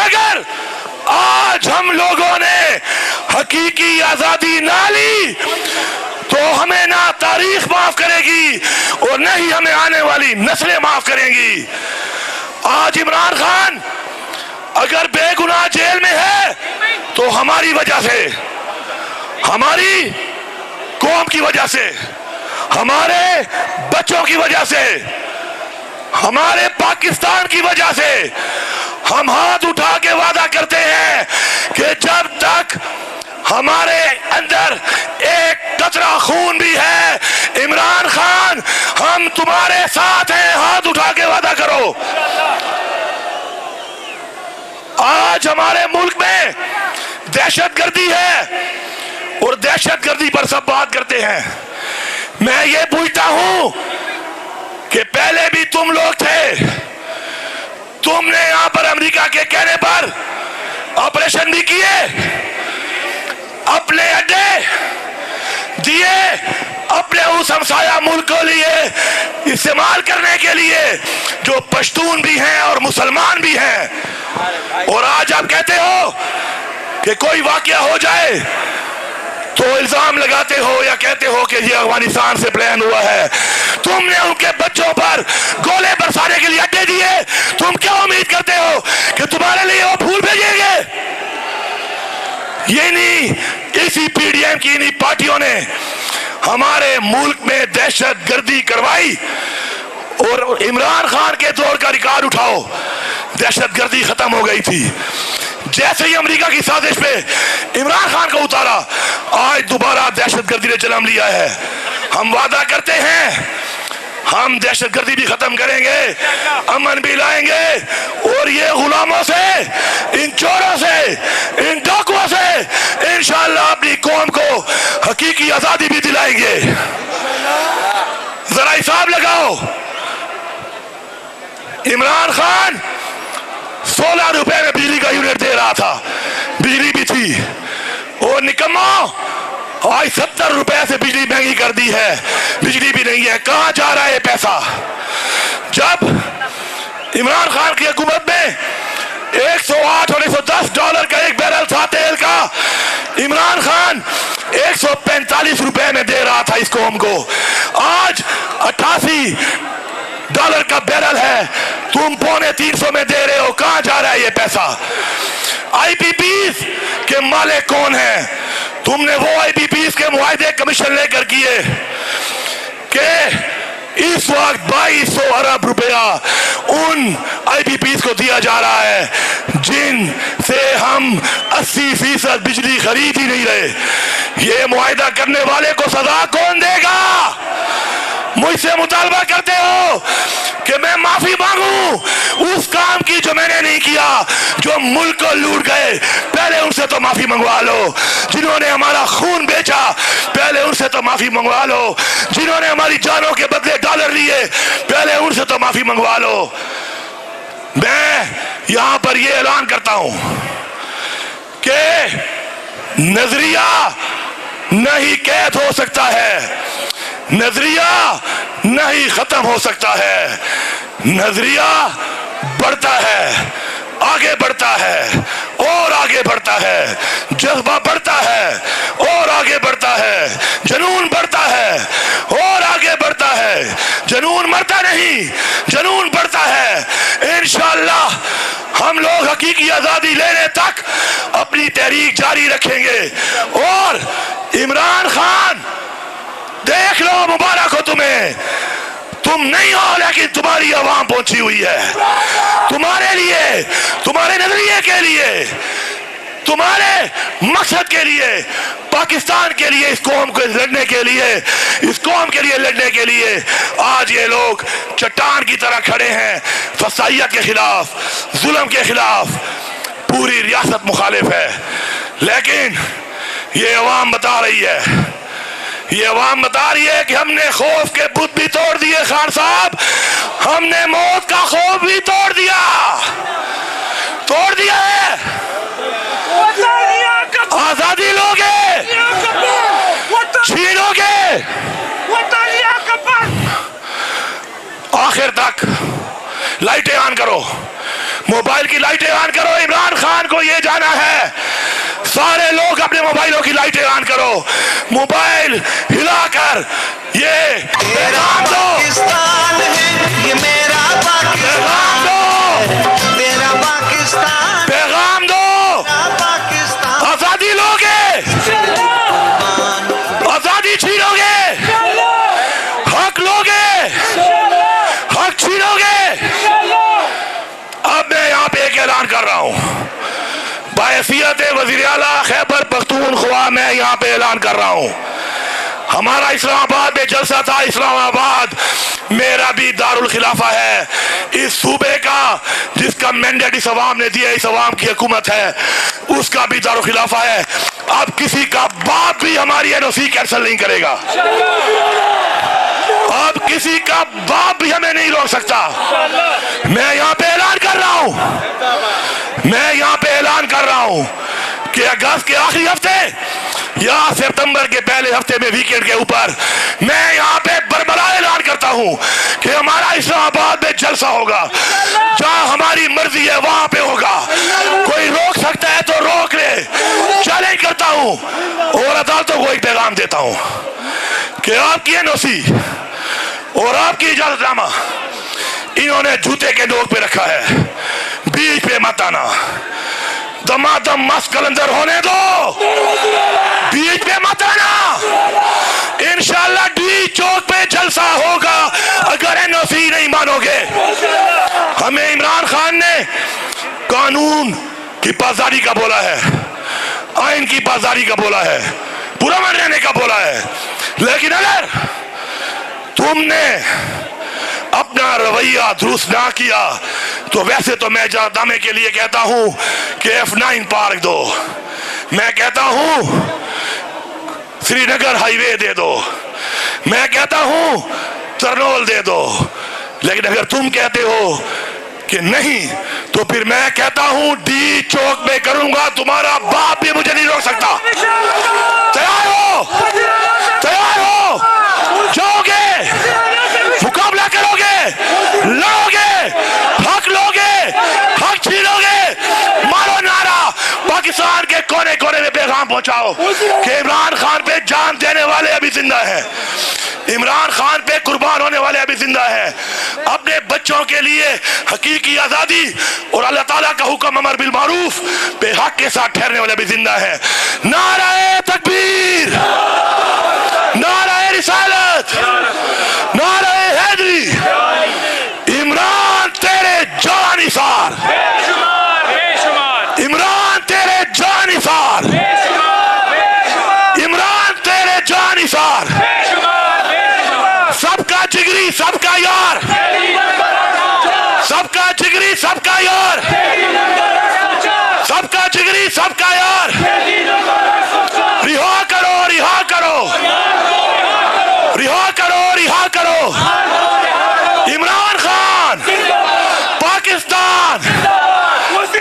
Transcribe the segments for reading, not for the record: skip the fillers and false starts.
اگر آج ہم لوگوں نے حقیقی آزادی نہ لی تو ہمیں نہ تاریخ معاف کرے گی اور نہ ہی ہمیں آنے والی نسلیں معاف کریں گی۔ آج عمران خان اگر بے گناہ جیل میں ہے تو ہماری وجہ سے، ہماری قوم کی وجہ سے، ہمارے بچوں کی وجہ سے، ہمارے پاکستان کی وجہ سے۔ ہم ہاتھ اٹھا کے وعدہ کرتے ہیں کہ جب تک ہمارے اندر ایک قطرہ خون بھی ہے، عمران خان ہم تمہارے ساتھ ہیں، ہاتھ اٹھا کے وعدہ کرو۔ آج ہمارے ملک میں دہشت گردی ہے اور دہشت گردی پر سب بات کرتے ہیں۔ میں یہ پوچھتا ہوں کہ پہلے بھی تم لوگ تھے، تم نے یہاں پر امریکہ کے کہنے پر آپریشن بھی کیے، اپنے اڈے دیے اپنے اس ہمسایہ ملک کو لیے استعمال کرنے کے لیے جو پشتون بھی ہیں اور مسلمان بھی ہیں، اور آج آپ کہتے ہو کہ کوئی واقعہ ہو جائے تو الزام لگاتے ہو یا کہتے ہو کہ یہ افغانستان سے پلان ہوا ہے۔ تم نے ان کے بچوں پر گولے برسانے کے لیے اڈے دیے، تم کیا امید کرتے ہو کہ تمہارے لیے وہ پھول بھیجیں گے؟ یہ نہیں، اسی پی ڈی ایم کی انہی پارٹیوں نے ہمارے ملک میں دہشت گردی کروائی، اور عمران خان کے دور کا ریکارڈ اٹھاؤ، دہشت گردی ختم ہو گئی تھی۔ جیسے ہی امریکہ کی سازش پہ عمران خان کو اتارا، آج دوبارہ دہشت گردی نے جنم لیا ہے۔ ہم وعدہ کرتے ہیں ہم دہشت گردی بھی ختم کریں گے، امن بھی لائیں گے، اور یہ غلاموں سے، ان چوروں سے، ان ڈاکوؤں سے انشاءاللہ اپنی قوم کو حقیقی آزادی بھی دلائیں گے۔ ذرا حساب لگاؤ، عمران خان 16 روپے میں بجلی کا یونٹ دے رہا تھا، بجلی بھی تھی، اور نکمو آج 70 روپے سے بجلی مہنگی کر دی ہے، بجلی بھی نہیں ہے۔ کہاں جا رہا ہے پیسہ؟ جب عمران خان کی حکومت میں 108 اور 110 ڈالر کا ایک بیرل تھا تیل کا، عمران خان 145 روپے میں دے رہا تھا اس قوم کو، آج 88 ڈالر کا بیرل ہے، تم 250 میں دے رہے ہو۔ کہاں جا رہا ہے یہ پیسہ؟ آئی پی پیز کے مالک کون ہیں؟ تم نے وہ آئی پی پیز کے معاہدے کمیشن لے کر کیے کہ اس وقت 2200 ارب روپیہ ان آئی پی پیز کو دیا جا رہا ہے جن سے ہم 80% بجلی خرید ہی نہیں رہے۔ یہ معاہدہ کرنے والے کو سزا کون دے گا؟ مجھ سے مطالبہ کرتے ہو کہ میں معافی مانگوں اس کام کی جو میں نے نہیں کیا، جو ملک کو لوٹ گئے، پہلے ان سے تو معافی منگوا لو۔ جنہوں نے ہمارا خون بیچا، پہلے ان سے تو معافی منگوا لو۔ جنہوں نے ہماری جانوں کے بدلے ڈالر لیے، پہلے ان سے تو معافی منگوا لو۔ میں یہاں پر یہ اعلان کرتا ہوں کہ نظریہ نہیں قید ہو سکتا ہے، نظریہ نہیں ختم ہو سکتا ہے، نظریہ بڑھتا ہے، آگے بڑھتا ہے اور آگے بڑھتا ہے، جذبہ بڑھتا ہے اور آگے بڑھتا ہے، جنون بڑھتا ہے اور آگے بڑھتا ہے، جنون مرتا نہیں، جنون بڑھتا ہے۔ انشاءاللہ ہم لوگ حقیقی آزادی لینے تک اپنی تحریک جاری رکھیں گے، اور عمران خان دیکھ لو، مبارک ہو تمہیں، تم نہیں ہو لیکن تمہاری عوام پہنچی ہوئی ہے، تمہارے لیے، تمہارے نظریے کے لیے، تمہارے مقصد کے لیے، پاکستان کے لیے، اس قوم کو لڑنے کے لیے، اس قوم کے لیے لڑنے کے لیے آج یہ لوگ چٹان کی طرح کھڑے ہیں۔ فسادیت کے خلاف، ظلم کے خلاف پوری ریاست مخالف ہے، لیکن یہ عوام بتا رہی ہے، یہ عوام بتا رہی ہے کہ ہم نے خوف کے بت بھی توڑ دیے خان صاحب، ہم نے موت کا خوف بھی توڑ دیا ہے۔ آزادی لوگے، چھینو گے، آخر تک لائٹیں آن کرو، موبائل کی لائٹیں آن کرو. عمران خان کو یہ جانا ہے. سارے لوگ اپنے موبائلوں کی لائٹیں آن کرو. موبائل ہلا کر یہ پیغام دو. پاکستان ہے یہ میرا پاکستان ہے، میرا پاکستان، پیغام دو. پاکستان. آزادی لوگے، آزادی چھینو گے، حق لوگے، حق چھینو گے. اب میں یہاں پہ ایک اعلان کر رہا ہوں بحیثیت وزیر اعلیٰ خیبر پختونخوا. میں یہاں پہ اعلان کر رہا ہوں ہمارا اسلام آباد میں جلسہ تھا. اسلام آباد میرا بھی دارالخلافہ ہے. اس صوبے کا جس کا مینڈیٹ اس عوام نے دیا، اس عوام کی حکومت ہے، اس کا بھی دارالخلافہ ہے. اب کسی کا باپ بھی ہماری NOC کینسل نہیں کرے گا. اب کسی کا باپ بھی ہمیں نہیں روک سکتا. میں یہاں پہ اعلان کر رہا ہوں، میں یہاں پہ اعلان کر رہا ہوں کہ اگست کے آخری ہفتے یا ستمبر کے پہلے ہفتے میں ویکینڈ کے اوپر میں یہاں پہ بربلا اعلان کرتا ہوں کہ ہمارا اسلام آباد میں جلسہ ہوگا. جہاں ہماری مرضی ہے وہاں پہ ہوگا. کوئی روک سکتا ہے تو روک لے. چیلنج کرتا ہوں اور عدالتوں کو ایک پیغام دیتا ہوں کہ آپ کی NOC اور آپ کی اجازت نامہ انہوں نے جوتے کے نوک پہ رکھا ہے. بیچ پہ مت آنا. دمادم مست کلندر ہونے دو. بیچ پہ مت آنا. انشاءاللہ ڈی چوک پہ جلسہ ہوگا اگر NOC نہیں مانو گے. ہمیں عمران خان نے قانون کی پاسداری کا بولا ہے، آئین کی پاسداری کا بولا ہے، پرامن رہنے کا بولا ہے. لیکن اگر تم نے اپنا رویہ درست نہ کیا تو ویسے تو میں جاردامے کے لیے کہتا ہوں کہ F9 پارک دو. میں کہتا ہوں سری نگر ہائی وے دے دو. میں کہتا ہوں ترنول دے دو. لیکن اگر تم کہتے ہو کہ نہیں تو پھر میں کہتا ہوں ڈی چوک میں کروں گا. تمہارا باپ بھی مجھے نہیں روک سکتا. تیار ہو؟ تیار ہو؟ جاؤ گے، مقابلہ کرو گے، لڑو گے، حق لوگے، حق چھینو گے. مارو نعرہ. پاکستان کے کونے کونے میں پیغام پہنچاؤ کہ عمران خان پہ جان دینے والے ابھی زندہ ہیں، عمران خان پہ قربان ہونے والے ابھی زندہ ہیں. اپنے بچوں کے لیے حقیقی آزادی اور اللہ تعالیٰ کا حکم امر بالمعروف پہ حق کے ساتھ ٹھہرنے والے ابھی زندہ ہیں. نعرہ تکبیر، نعرہ رسالت، نعرہ حیدری. عمران تیرے جان نثار، عمران تیرے جان نثار، عمران تیرے جان نثار. سب کا جگری سب کا یار، سب کا جگری سب کا یار، سب کا جگری سب کا یار. رہا کرو، رہا کرو، رہا کرو، رہا کرو. عمران خان، پاکستان،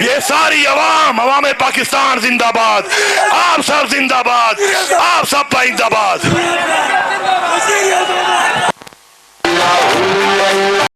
یہ ساری عوام پاکستان زندہ باد. آپ سب زندہ باد، آپ سب پائندہ باد.